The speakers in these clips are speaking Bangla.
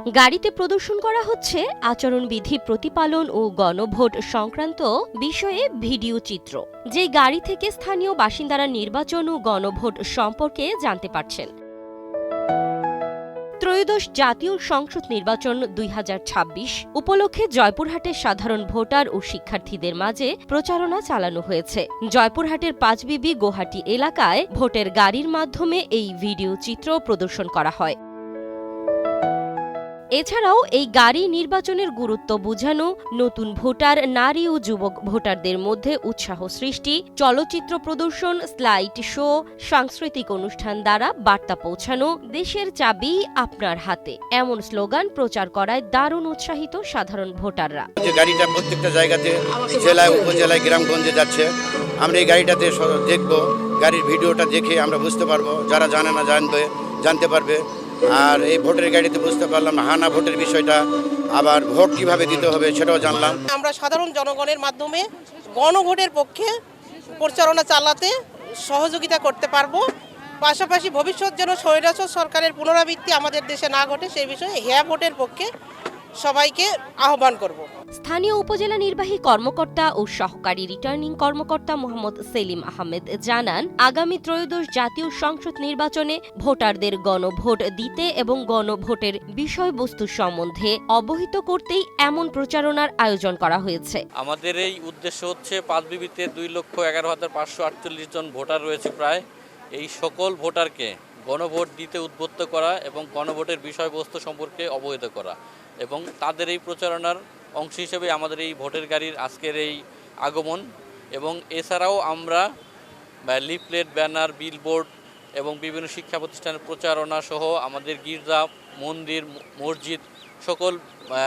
গাড়িতে প্রদর্শন করা হচ্ছে আচরণবিধি প্রতিপালন ও গণভোট সংক্রান্ত বিষয়ে ভিডিও চিত্র, যে গাড়ি থেকে স্থানীয় বাসিন্দারা নির্বাচন ও গণভোট সম্পর্কে জানতে পারছেন। ত্রয়োদশ জাতীয় সংসদ নির্বাচন 2026 উপলক্ষে জয়পুরহাটের সাধারণ ভোটার ও শিক্ষার্থীদের মাঝে প্রচারণা চালানো হয়েছে। জয়পুরহাটের পাঁচবিবি গোহাটি এলাকায় ভোটের গাড়ির মাধ্যমে এই ভিডিও চিত্র প্রদর্শন করা হয়। এছাড়াও এই গাড়ি নির্বাচনের গুরুত্ব বোঝানো, নতুন ভোটার, নারী ও যুবক ভোটারদের মধ্যে উৎসাহ সৃষ্টি, চলচ্চিত্র প্রদর্শন, স্লাইড শো, সাংস্কৃতিক অনুষ্ঠান দ্বারা বার্তা পৌঁছানো, দেশের চাবি আপনার হাতে এমন স্লোগান প্রচার করায় দারুণ উৎসাহিত সাধারণ ভোটাররা। যে গাড়িটা প্রত্যেকটা জায়গাতে, জেলায়, উপজেলায়, গ্রামগঞ্জে যাচ্ছে, আমরা এই গাড়িটাতে দেখব, গাড়ির ভিডিওটা দেখে আমরা বুঝতে পারবো, যারা জানে না জানতে পারবে। আর এই ভোটের গাড়িতে বুঝতে পারলাম হানা ভোটের বিষয়টা, আবার ভোট কিভাবে দিতে হবে সেটাও জানলাম। আমরা সাধারণ জনগণের মাধ্যমে গণভোটের পক্ষে প্রচারণা চালাতে সহযোগিতা করতে পারবো। পাশাপাশি ভবিষ্যৎ যেন স্বৈরাচার সরকারের পুনরাবৃত্তি আমাদের দেশে না ঘটে সেই বিষয়ে হ্যাঁ ভোটের পক্ষে সবাইকে আহ্বান করব। স্থানীয় উপজেলা নির্বাহী কর্মকর্তা ও সহকারী রিটার্নিং কর্মকর্তা মোহাম্মদ সেলিম আহমেদ জানান, আগামী ত্রয়োদশ জাতীয় সংসদ নির্বাচনে ভোটারদের গণভোট দিতে এবং গণভোটের বিষয়বস্তু সম্বন্ধে অবহিত করতেই এমন প্রচারণার আয়োজন করা হয়েছে। আমাদের এই উদ্দেশ্য হচ্ছে পাঁচবিবিতে 2,11,548 জন ভোটার রয়েছে প্রায়। এই সকল ভোটারকে গণভোট দিতে উদ্বুদ্ধ করা এবং গণভোটের বিষয়বস্তু সম্পর্কে অবহিত করা, এবং তাদের এই প্রচারণার অংশ হিসেবে আমাদের এই ভোটের গাড়ির আজকের এই আগমন। এবং এছাড়াও আমরা লিফলেট, ব্যানার, বিলবোর্ড এবং বিভিন্ন শিক্ষা প্রতিষ্ঠানের প্রচারণা সহ আমাদের গির্জা, মন্দির, মসজিদ সকল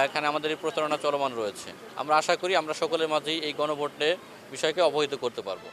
এখানে আমাদের এই প্রচারণা চলমান রয়েছে। আমরা আশা করি আমরা সকলের মাঝেই এই গণভোটের বিষয়কে অবহিত করতে পারব।